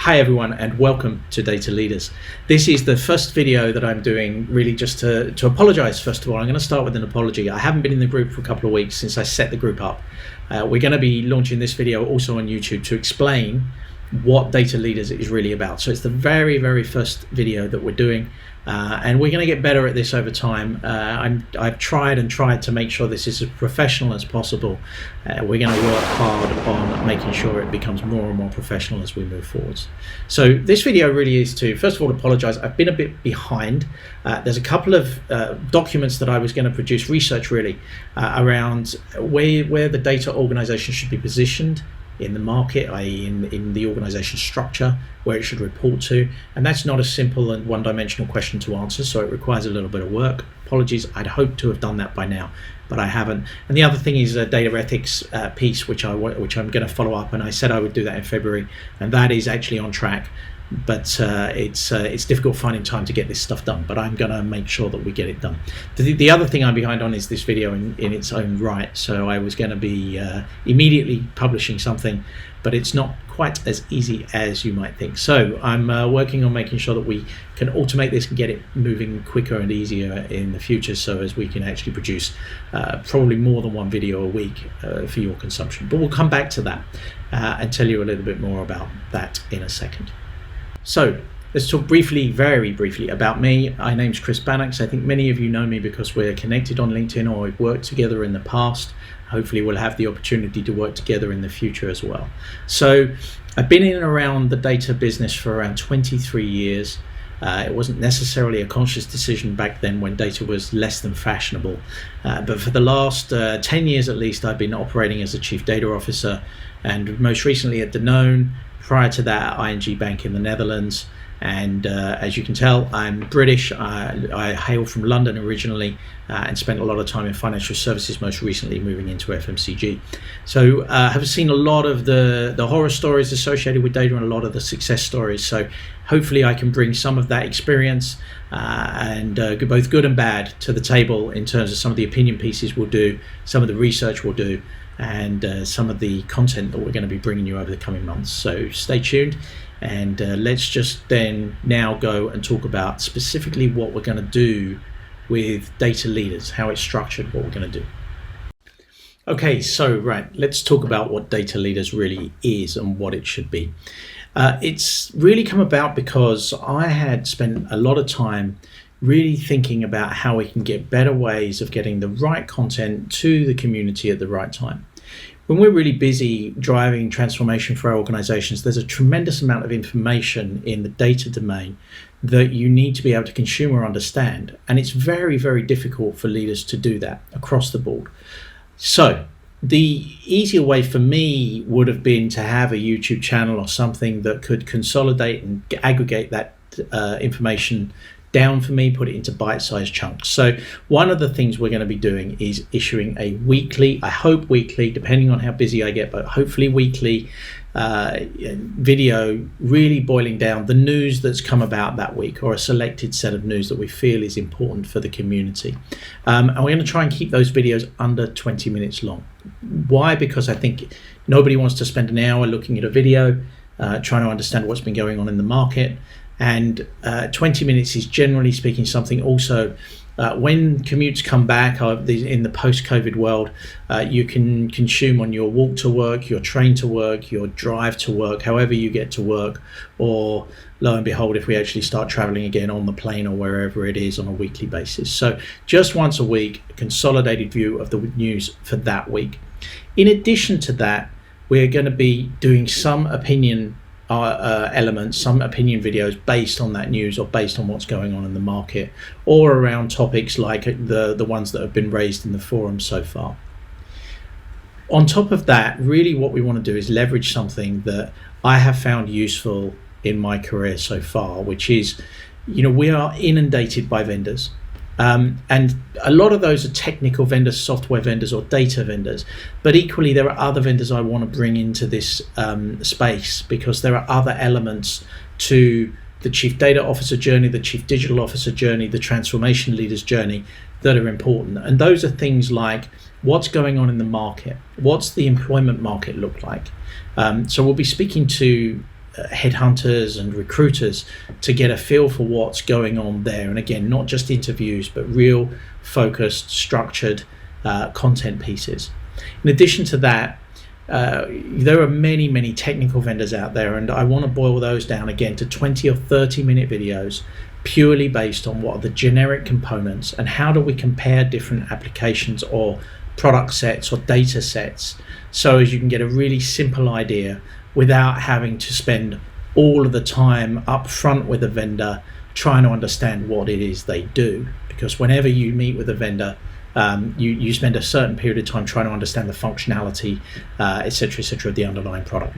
Hi everyone, and welcome to Data Leadrs. This is the first video that I'm doing really just to apologize. First of all, I'm going to start with an apology. I haven't been in the group for a couple of weeks since I set the group up. We're going to be launching this video also on YouTube to explain what Data Leadrs is really about. So it's the very first video that we're doing, and we're going to get better at this over time. I've tried to make sure this is as professional as possible. We're going to work hard on making sure it becomes more and more professional as we move forwards. So this video really is to, first of all, apologize. I've been a bit behind. There's a couple of documents that I was going to produce, research really, around where the data organization should be positioned in the market, i.e. in the organization structure, where it should report to. And that's not a simple and one-dimensional question to answer, so it requires a little bit of work. Apologies, I'd hoped to have done that by now, but I haven't. And the other thing is a data ethics piece, which I'm going to follow up, and I said I would do that in February, and that is actually on track. But it's difficult finding time to get this stuff done, but I'm going to make sure that we get it done. The other thing I'm behind on is this video in its own right. So I was going to be immediately publishing something, but it's not quite as easy as you might think. So I'm working on making sure that we can automate this and get it moving quicker and easier in the future, so as we can actually produce probably more than one video a week for your consumption. But we'll come back to that and tell you a little bit more about that in a second. So let's talk very briefly about me. My name's Chris Bannock. I think many of you know me because we're connected on LinkedIn, or we've worked together in the past. Hopefully we'll have the opportunity to work together in the future as well. So I've been in and around the data business for around 23 years. It wasn't necessarily a conscious decision back then when data was less than fashionable. But for the last 10 years at least, I've been operating as a chief data officer, and most recently at Danone. Prior to that, at ING Bank in the Netherlands. And as you can tell, I'm British. I hail from London originally and spent a lot of time in financial services, most recently moving into FMCG. So have seen a lot of the horror stories associated with data and a lot of the success stories. So hopefully I can bring some of that experience and both good and bad to the table in terms of some of the opinion pieces we'll do, some of the research we'll do, and some of the content that we're going to be bringing you over the coming months. So stay tuned, and let's just then now go and talk about specifically what we're going to do with Data Leadrs, how it's structured, what we're going to do. Okay, so let's talk about what Data Leadrs really is and what it should be. It's really come about because I had spent a lot of time really thinking about how we can get better ways of getting the right content to the community at the right time. When we're really busy driving transformation for our organizations, there's a tremendous amount of information in the data domain that you need to be able to consume or understand. And it's very difficult for leaders to do that across the board. So the easier way for me would have been to have a YouTube channel or something that could consolidate and aggregate that information down for me, put it into bite-sized chunks. So one of the things we're going to be doing is issuing a weekly, I hope weekly, depending on how busy I get, but hopefully weekly video really boiling down the news that's come about that week, or a selected set of news that we feel is important for the community. And we're going to try and keep those videos under 20 minutes long. Why? Because I think nobody wants to spend an hour looking at a video, trying to understand what's been going on in the market. And 20 minutes is generally speaking something also when commutes come back in the post-COVID world, you can consume on your walk to work, your train to work, your drive to work, however you get to work, or lo and behold, if we actually start traveling again on the plane or wherever it is on a weekly basis. So just once a week, a consolidated view of the news for that week. In addition to that, we're going to be doing some opinion elements, some opinion videos based on that news or based on what's going on in the market, or around topics like the ones that have been raised in the forum so far. On top of that, really what we want to do is leverage something that I have found useful in my career so far, which is, we are inundated by vendors. And a lot of those are technical vendors, software vendors, or data vendors. But equally, there are other vendors I want to bring into this space, because there are other elements to the chief data officer journey, the chief digital officer journey, the transformation leaders journey that are important. And those are things like what's going on in the market, what's the employment market look like. So we'll be speaking to headhunters and recruiters to get a feel for what's going on there. And again, not just interviews, but real focused, structured content pieces. In addition to that, there are many technical vendors out there, and I want to boil those down again to 20 or 30-minute videos purely based on what are the generic components and how do we compare different applications or product sets or data sets, so as you can get a really simple idea without having to spend all of the time up front with a vendor trying to understand what it is they do. Because whenever you meet with a vendor, you spend a certain period of time trying to understand the functionality, etc., of the underlying product.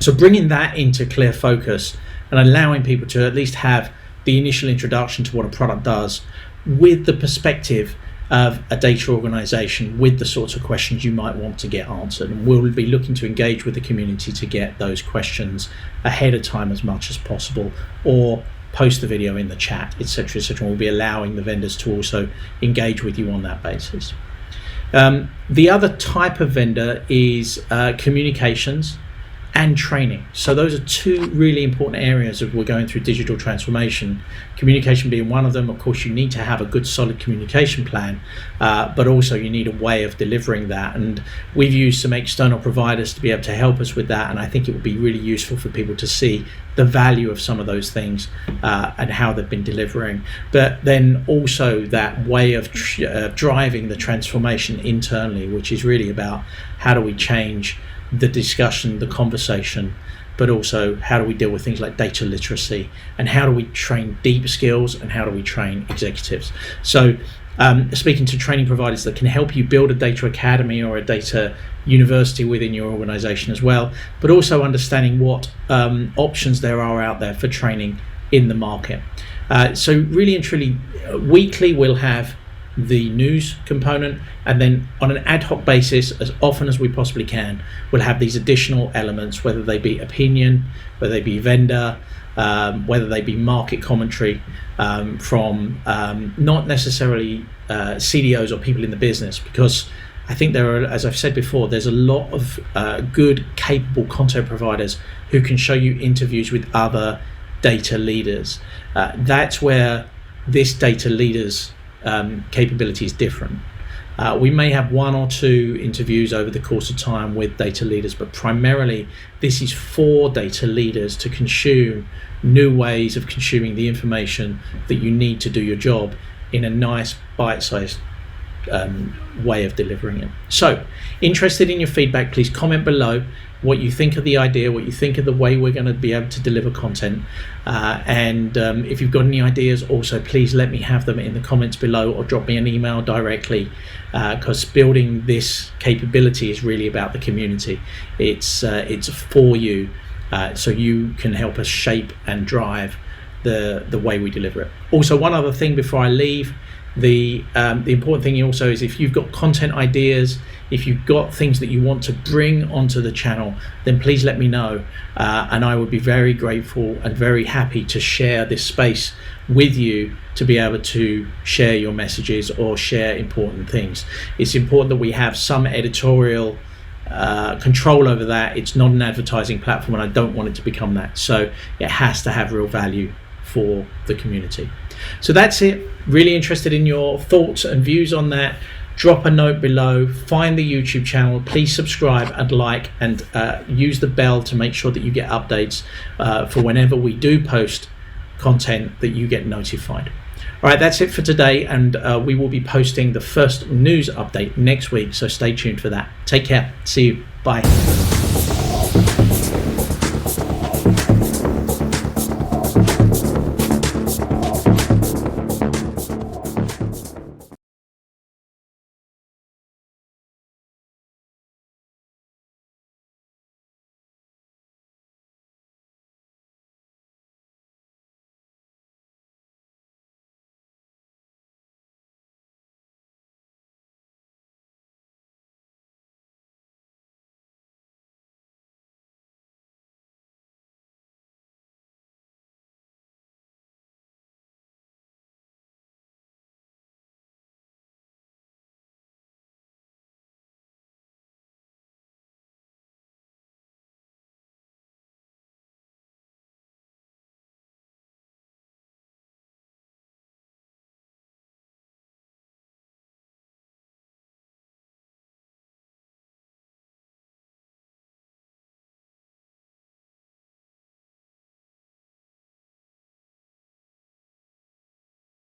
So bringing that into clear focus and allowing people to at least have the initial introduction to what a product does with the perspective of a data organization, with the sorts of questions you might want to get answered. And we'll be looking to engage with the community to get those questions ahead of time as much as possible, or post the video in the chat, etc. We'll be allowing the vendors to also engage with you on that basis. The other type of vendor is communications and training. So those are two really important areas if we're going through digital transformation. Communication being one of them. Of course, you need to have a good solid communication plan, but also you need a way of delivering that. And we've used some external providers to be able to help us with that. And I think it would be really useful for people to see the value of some of those things and how they've been delivering. But then also that way of driving the transformation internally, which is really about how do we change the discussion, the conversation, but also how do we deal with things like data literacy, and how do we train deep skills, and how do we train executives. So speaking to training providers that can help you build a data academy or a data university within your organization as well, but also understanding what options there are out there for training in the market. So really and truly, weekly we'll have the news component, and then on an ad hoc basis, as often as we possibly can, we'll have these additional elements, whether they be opinion, whether they be vendor, whether they be market commentary from not necessarily CDOs or people in the business, because I think there are, as I've said before, there's a lot of good, capable content providers who can show you interviews with other data leaders. That's where this Data Leadrs capability is different. We may have one or two interviews over the course of time with data leaders, but primarily this is for data leaders to consume new ways of consuming the information that you need to do your job in a nice bite-sized way of delivering it. So, interested in your feedback, please comment below what you think of the idea, what you think of the way we're going to be able to deliver content, and if you've got any ideas, also please let me have them in the comments below, or drop me an email directly, because building this capability is really about the community. It's for you, so you can help us shape and drive the way we deliver it. Also, one other thing before I leave, the important thing also is, if you've got content ideas, if you've got things that you want to bring onto the channel, then please let me know, and I would be very grateful and very happy to share this space with you to be able to share your messages or share important things. It's important that we have some editorial control over that. It's not an advertising platform, and I don't want it to become that. So it has to have real value for the community. So that's it. Really interested in your thoughts and views on that. Drop a note below, find the YouTube channel, please subscribe and like, and use the bell to make sure that you get updates for whenever we do post content, that you get notified. All right, that's it for today, and we will be posting the first news update next week, so stay tuned for that. Take care. See you. Bye.